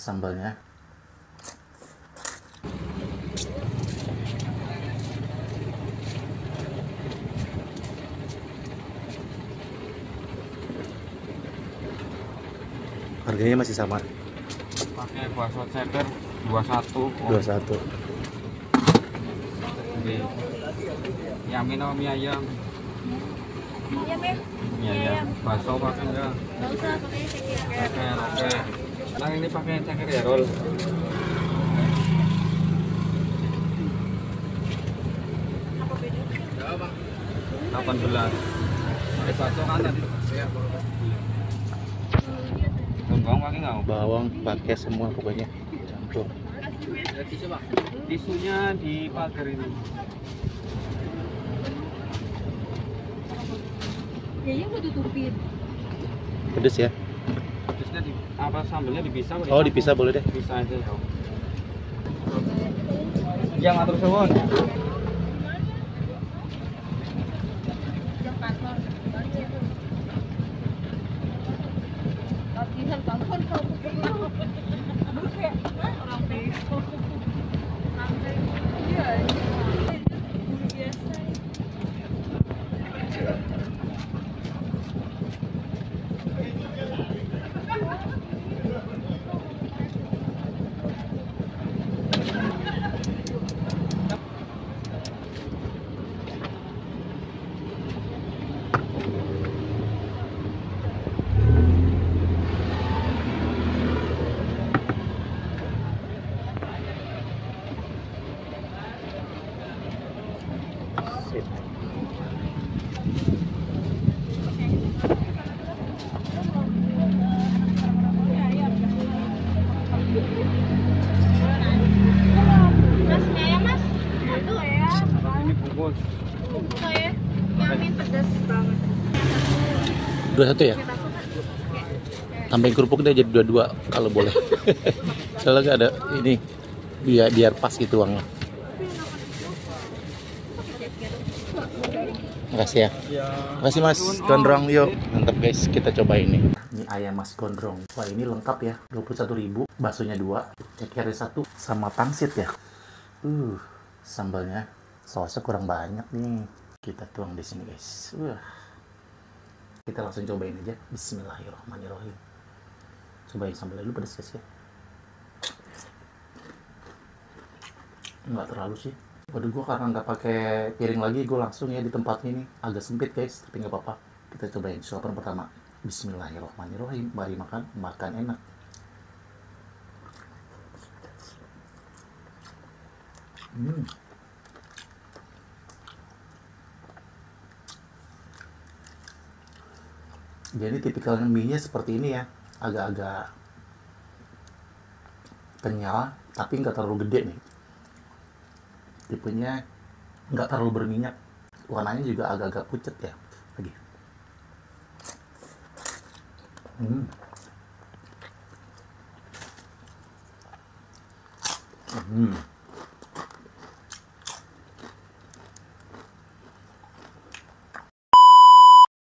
Sambalnya. Harganya masih sama. Pakai bakso ceker 21. 21. Yamin sama mie ayam. Iya, Beb. Mie ayam. Bakso pakai enggak? Nggak usah pakai ceker. Oke. Sekarang ini pakai ceker ya, Rol. Apa beda? 18. Pakai bakso kan tadi. Bawang pakai nggak? Bawang pakai semua pokoknya. Campur. Tisunya di pagar ini. Ya, iya, gue tutupin. Pedes ya? Terusnya di apa sambelnya dipisah? Oh, dipisah boleh deh. Bisa aja ya. Yang atur suwun. Jam kantor. Latihan kantor kalau kayak orang bego. Santai. Iya. Guru biasa. Sip. Mas, ya, Mas. Aduh, ya. Ini bungkus. Buka ya. Yamin pedas banget. 21 ya? Tambahin kerupuk deh jadi 22 kalau boleh. Kalau nggak ada ini biar pas gitu uangnya. Makasih ya. Makasih Mas Gondrong, yuk. Mantap guys, kita coba ini. Ini ayam Mas Gondrong. Wah, ini lengkap ya. 21.000, baksonya 2, cekernya 1 sama pangsit ya. Sambalnya sausnya kurang banyak nih. Kita tuang di sini guys. Kita langsung cobain aja. Bismillahirrahmanirrahim. Cobain sambalnya dulu pedas guys ya. Nggak terlalu sih. Waduh, gue karena nggak pakai piring lagi, gue langsung ya di tempat ini. Agak sempit guys, tapi nggak apa-apa. Kita cobain suapan pertama. Bismillahirrahmanirrahim. Mari makan, makan enak. Jadi tipikalnya mie-nya seperti ini ya, agak-agak kenyal, tapi nggak terlalu gede nih. Tipenya nggak terlalu berminyak, warnanya juga agak-agak pucat ya. Lagi.